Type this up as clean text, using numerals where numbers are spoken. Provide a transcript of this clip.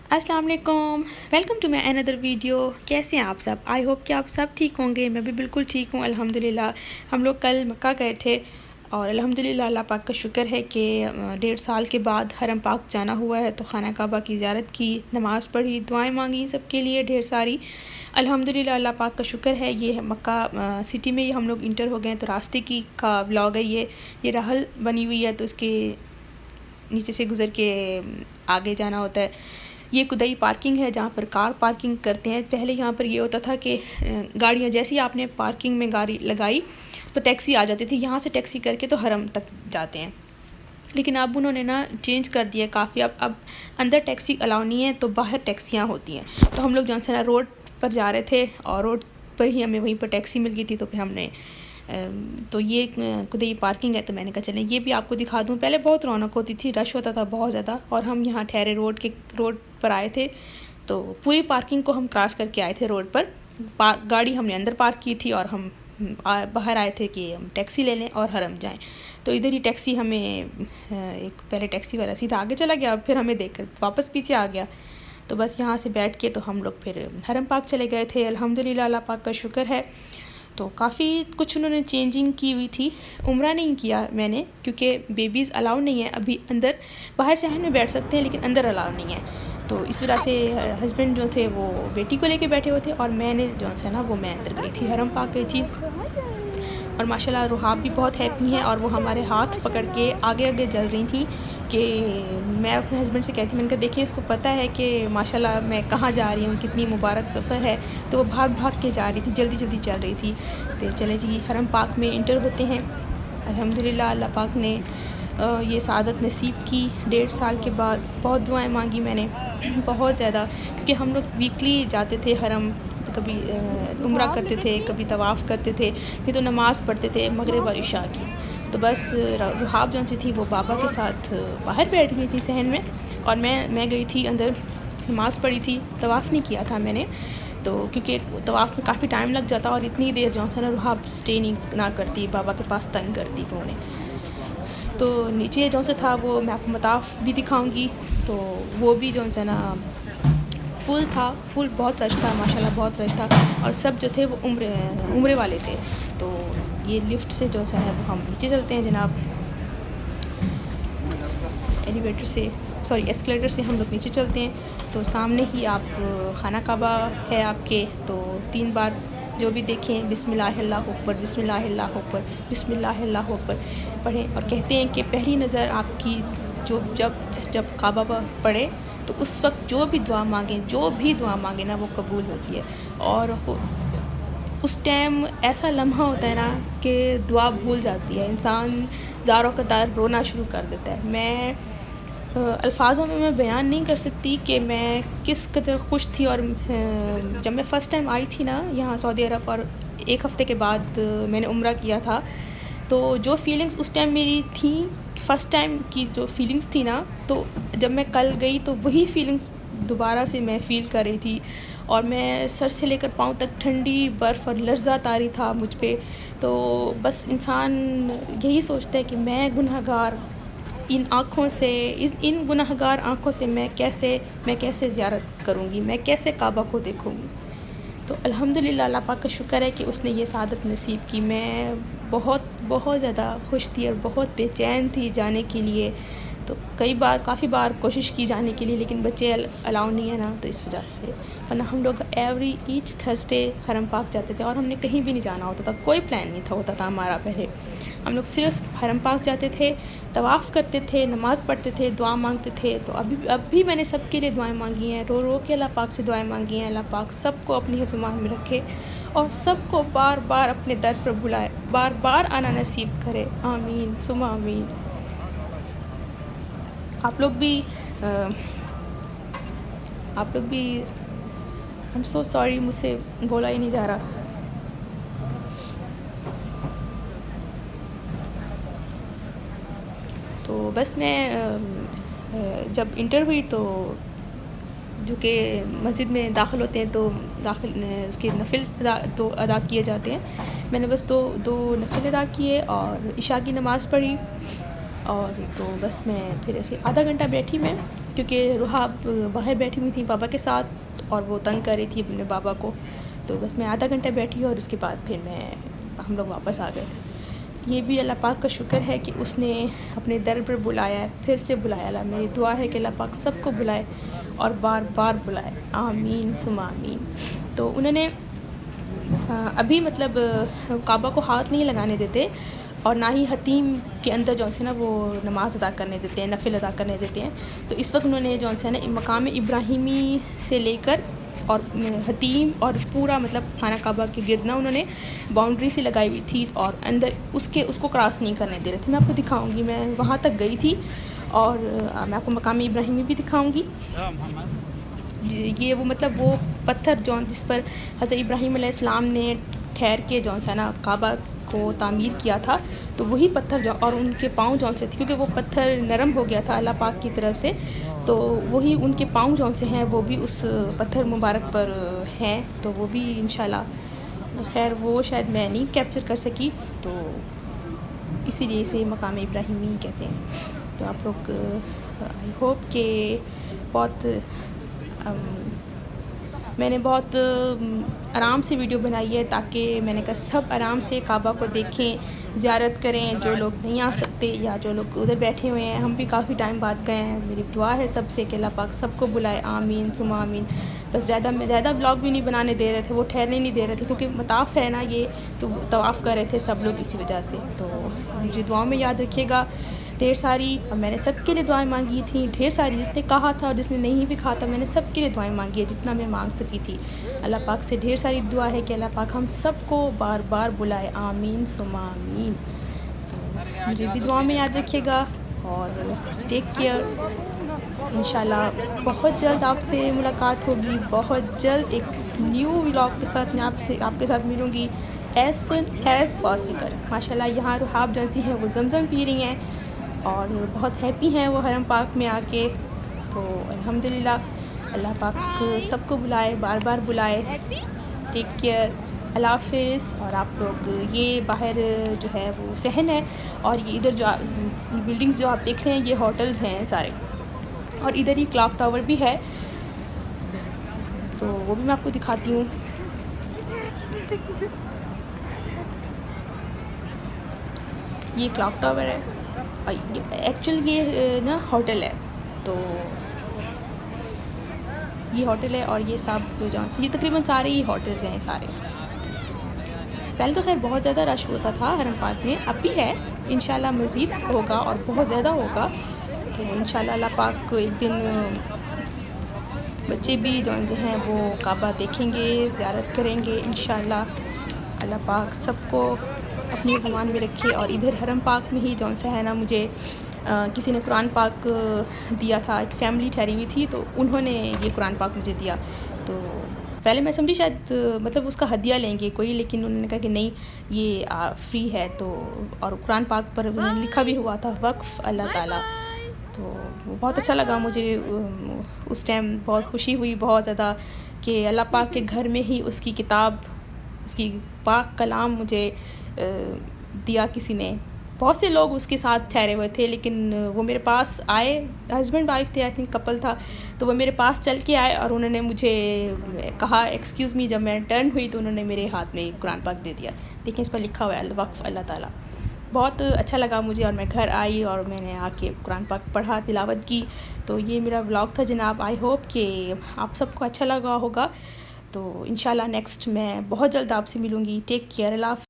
अस्सलाम वालेकुम, welcome to my another video. कैसे हैं आप सब? आई होप कि आप सब ठीक होंगे। मैं भी बिल्कुल ठीक हूँ अल्हम्दुलिल्लाह। हम लोग कल मक्का गए थे और अल्हम्दुलिल्लाह अल्लाह पाक का शुक्र है कि 1.5 साल के बाद हरम पाक जाना हुआ है। तो खाना काबा की ज़ियारत की, नमाज़ पढ़ी, दुआएं मांगी सबके लिए ढेर सारी। अल्हम्दुलिल्लाह अल्लाह पाक का शुक्र है। ये मक्का सिटी में ही हम लोग इंटर हो गए। तो रास्ते की का व्लॉग है ये रहल बनी हुई है, तो इसके नीचे से गुज़र के आगे जाना होता है। ये कुदई पार्किंग है जहाँ पर कार पार्किंग करते हैं। पहले यहाँ पर ये होता था कि गाड़ियाँ जैसे ही आपने पार्किंग में गाड़ी लगाई तो टैक्सी आ जाती थी। यहाँ से टैक्सी करके तो हरम तक जाते हैं, लेकिन अब उन्होंने ना चेंज कर दिया काफ़ी। अब अंदर टैक्सी अलाउ नहीं है, तो बाहर टैक्सियाँ होती हैं। तो हम लोग जौन सा रोड पर जा रहे थे और रोड पर ही हमें वहीं पर टैक्सी मिल गई थी। तो फिर हमने तो ये कुदई पार्किंग है, तो मैंने कहा चलें ये भी आपको दिखा दूँ। पहले बहुत रौनक होती थी, रश होता था बहुत ज़्यादा, और हम यहाँ ठहरे रोड पर आए थे। तो पूरी पार्किंग को हम क्रॉस करके आए थे रोड पर। गाड़ी हमने अंदर पार्क की थी और हम बाहर आए थे कि हम टैक्सी ले लें और हरम जाएं। तो इधर ही टैक्सी हमें एक पहले टैक्सी वाला सीधा आगे चला गया, फिर हमें देखकर वापस पीछे आ गया। तो बस यहाँ से बैठ के तो हम लोग फिर हरम पाक चले गए थे। अल्हम्दुलिल्लाह अल्लाह पाक का शुक्र है। तो काफ़ी कुछ उन्होंने चेंजिंग की हुई थी। उम्रा नहीं किया मैंने, क्योंकि बेबीज़ अलाउ नहीं है अभी अंदर। बाहर सहन में बैठ सकते हैं लेकिन अंदर अलाउ नहीं है। तो इस वजह से हस्बैंड जो थे वो बेटी को लेके बैठे हुए थे, और मैंने जो है ना वो मैं अंदर गई थी, हरम पाक गई थी। और माशाल्लाह रुहाब भी बहुत हैप्पी हैं, और वो हमारे हाथ पकड़ के आगे आगे चल रही थी कि मैं अपने हस्बैंड से कहती, मैंने कहा देखिए इसको पता है कि माशाल्लाह मैं कहाँ जा रही हूँ, कितनी मुबारक सफ़र है। तो वो भाग भाग के जा रही थी, जल्दी जल्दी चल रही थी। तो चले जी हरम पाक में इंटर होते हैं। अल्हम्दुलिल्लाह अल्लाह पाक ने ये सादत नसीब की 1.5 साल के बाद। बहुत दुआएं मांगी मैंने बहुत ज़्यादा, क्योंकि हम लोग वीकली जाते थे हरम। तो कभी उम्रा करते थे, कभी तवाफ़ करते थे, फिर तो नमाज़ पढ़ते थे मगरिब और इशा की। तो बस रुहाब जो थी वो बाबा के साथ बाहर बैठ गई थी सहन में, और मैं गई थी अंदर, नमाज़ पढ़ी थी, तवाफ़ नहीं किया था मैंने। तो क्योंकि तवाफ़ में काफ़ी टाइम लग जाता, और इतनी देर जो था ना रुहाब स्टे नहीं ना करती, बाबा के पास तंग करती फिर उन्हें। तो नीचे जो सा था वो मैं आपको मताफ़ भी दिखाऊंगी। तो वो भी जो है ना फुल था, फुल बहुत रश था माशाल्लाह, बहुत रश था। और सब जो थे वो उम्रे वाले थे। तो ये लिफ्ट से जो है वो हम नीचे चलते हैं जनाब, एलिवेटर से, सॉरी एस्केलेटर से हम लोग नीचे चलते हैं। तो सामने ही आप खाना काबा है आपके। तो 3 बार जो भी देखें बिस्मिल्लाह अल्लाहु अकबर, बिस्मिल्लाह अल्लाहु अकबर, बिस्मिल्लाह अल्लाहु अकबर पढ़ें। और कहते हैं कि पहली नज़र आपकी जब काबा पढ़े तो उस वक्त जो भी दुआ मांगे ना वो कबूल होती है। और उस टाइम ऐसा लम्हा होता है ना कि दुआ भूल जाती है, इंसान ज़ारों कतार रोना शुरू कर देता है। मैं अल्फाज़ों में मैं बयान नहीं कर सकती कि मैं किस कदर खुश थी। और जब मैं फ़र्स्ट टाइम आई थी ना यहाँ सऊदी अरब, और 1 हफ़्ते के बाद मैंने उम्रा किया था, तो जो फीलिंग्स उस टाइम मेरी थी, फ़र्स्ट टाइम की जो फीलिंग्स थी ना, तो जब मैं कल गई तो वही फीलिंग्स दोबारा से मैं फ़ील कर रही थी। और मैं सर से लेकर पाँव तक ठंडी बर्फ़ और लर्ज़ा तारी था मुझ पे। तो बस इंसान यही सोचता है कि मैं गुनहगार इन आँखों से, इन गुनहगार आँखों से मैं कैसे ज़ियारत करूँगी, मैं कैसे काबा को देखूँगी। तो अल्हम्दुलिल्लाह अल्लाह पाक का शुक्र है कि उसने ये सादत नसीब की। मैं बहुत ज़्यादा खुश थी और बहुत बेचैन थी जाने के लिए। तो काफ़ी बार कोशिश की जाने के लिए, लेकिन बच्चे अलाउ नहीं है ना, तो इस वजह से। वरना हम लोग ईच थर्सडे हरम पाक जाते थे, और हमने कहीं भी नहीं जाना होता था, कोई प्लान नहीं होता था हमारा पहले। हम लोग सिर्फ हरम पाक जाते थे, तवाफ़ करते थे, नमाज़ पढ़ते थे, दुआ मांगते थे। तो अब भी मैंने सबके लिए दुआएं मांगी हैं, रो रो के अल्लाह पाक से दुआएं मांगी हैं। अल्लाह पाक सबको अपनी हिफ्ज़-ए-मान में रखे और सबको बार बार अपने दर पर बुलाए, बार बार आना नसीब करे। आमीन सुमा आमीन। आप लोग भी आई एम सो सॉरी, मुझसे बोला ही नहीं जा रहा। तो बस मैं जब इंटर हुई तो जो कि मस्जिद में दाखिल होते हैं तो उसके नफिल अदा किए जाते हैं। मैंने बस दो नफिल अदा किए और इशा की नमाज़ पढ़ी। और तो बस मैं फिर ऐसे आधा घंटा बैठी मैं क्योंकि रुहाब बाहर बैठी हुई थी पापा के साथ और वो तंग कर रही थी अपने बाबा को। तो बस मैं आधा घंटा बैठी और उसके बाद फिर हम लोग वापस आ गए थे। ये भी अल्लाह पाक का शुक्र है कि उसने अपने दर पर बुलाया है, फिर से बुलाया। अल्लाह मेरी दुआ है कि अल्लाह पाक सबको बुलाए और बार बार बुलाए, आमीन सुमा आमीन। तो उन्होंने अभी मतलब काबा को हाथ नहीं लगाने देते और ना ही हतीम के अंदर जो है ना वो नमाज़ अदा करने देते हैं, नफिल अदा करने देते हैं। तो इस वक्त उन्होंने जो है ना मकाम इब्राहिमी से लेकर और हतीम और पूरा मतलब खाना काबा के गिर्द ना उन्होंने बाउंड्री से लगाई हुई थी और अंदर उसको क्रॉस नहीं करने दे रहे थे। मैं आपको दिखाऊंगी, मैं वहाँ तक गई थी और मैं आपको मकाम इब्राहिमी भी दिखाऊंगी। ये वो मतलब वो पत्थर जो जिस पर हज़रत इब्राहीम अलैहिस्सलाम ने ठहर के जो है ना काबा को तामीर किया था, तो वही पत्थर जो और उनके पाँव जौन से थे, क्योंकि वो पत्थर नरम हो गया था अल्लाह पाक की तरफ से, तो वही उनके पाँव जौन से हैं वो भी उस पत्थर मुबारक पर हैं। तो वो भी इंशाल्लाह, खैर वो शायद मैं नहीं कैप्चर कर सकी, तो इसीलिए इसे मकाम इब्राहिमी कहते हैं। तो आप लोग आई होप कि मैंने बहुत आराम से वीडियो बनाई है, ताकि मैंने कहा सब आराम से काबा को देखें, ज़ियारत करें, जो लोग नहीं आ सकते या जो लोग उधर बैठे हुए हैं। हम भी काफ़ी टाइम बाद गए हैं। मेरी दुआ है सबसे कि अल्लाह पाक सबको बुलाए, आमीन सुमा आमीन। बस ज़्यादा ब्लॉग भी नहीं बनाने दे रहे थे, वो ठहरने नहीं दे रहे थे, क्योंकि मताफ़ है ना ये, तो तवाफ़ कर रहे थे सब लोग इसी वजह से। तो मुझे दुआओं में याद रखिएगा ढेर सारी। और मैंने सबके लिए दुआएं मांगी थी ढेर सारी, जिसने कहा था और जिसने नहीं भी कहा था, मैंने सबके लिए दुआएं मांगी है जितना मैं मांग सकी थी। अल्लाह पाक से ढेर सारी दुआ है कि अल्लाह पाक हम सबको बार बार बुलाए, आमीन सुमा आमीन। तो मुझे भी दुआ में याद रखिएगा और टेक केयर। इंशाल्लाह बहुत जल्द आपसे मुलाकात होगी, बहुत जल्द एक न्यू व्लॉग के साथ मैं आपके साथ मिलूँगी एज सुन एज़ पॉसिबल। माशाल्लाह यहाँ रुहाब जैसी हैं वो जमज़म पी रही हैं और बहुत हैप्पी हैं वो हरम पाक में आके। तो अल्हम्दुलिल्लाह, अल्लाह पाक सबको बुलाए, बार बार बुलाए। टेक केयर, अल्लाह हाफ़िज़। और आप लोग ये बाहर जो है वो सहन है और ये इधर जो बिल्डिंग्स जो आप देख रहे हैं ये होटल्स हैं सारे, और इधर ही क्लॉक टावर भी है, तो वो भी मैं आपको दिखाती हूँ। ये क्लॉक टावर है और एक्चुअल ये ना होटल है। तो ये होटल है और ये सब जहाँ से ये तकरीबन सारे ही होटल्स हैं सारे। पहले तो खैर बहुत ज़्यादा रश होता था हरम पाक में, अब भी है, इंशाल्लाह मज़ीद होगा और बहुत ज़्यादा होगा। तो इंशाल्लाह अल्लाह पाक एक दिन बच्चे भी जो से हैं वो काबा देखेंगे, ज़ियारत करेंगे इंशाल्लाह। अल्लाह पाक सबको अपनी ज़ुबान में रखे। और इधर हरम पाक में ही जौन सा है ना, मुझे किसी ने कुरान पाक दिया था, एक फ़ैमिली ठहरी हुई थी, तो उन्होंने ये कुरान पाक मुझे दिया। तो पहले मैं समझी शायद मतलब उसका हदिया लेंगे कोई, लेकिन उन्होंने कहा कि नहीं ये फ्री है। तो और कुरान पाक पर लिखा भी हुआ था वक्फ़ अल्लाह ताला। तो वो बहुत अच्छा लगा मुझे, उस टाइम बहुत खुशी हुई बहुत ज़्यादा कि अल्लाह पाक के घर में ही उसकी किताब, उसकी पाक कलाम मुझे दिया किसी ने। बहुत से लोग उसके साथ ठहरे हुए थे, लेकिन वो मेरे पास आए, हस्बैंड वाइफ थे, आई थिंक कपल था, तो वो मेरे पास चल के आए और उन्होंने मुझे कहा एक्सक्यूज़ मी। जब मैं टर्न हुई तो उन्होंने मेरे हाथ में कुरान पाक दे दिया। देखिए इस पर लिखा हुआ है वक्फ़ अल्लाह ताला। बहुत अच्छा लगा मुझे और मैं घर आई और मैंने आके कुरान पाक पढ़ा, तिलावत की। तो ये मेरा व्लॉग था जनाब। आई होप कि आप सबको अच्छा लगा होगा। तो इंशाल्लाह नेक्स्ट मैं बहुत जल्द आपसे मिलूँगी। टेक केयर, अल्लाह।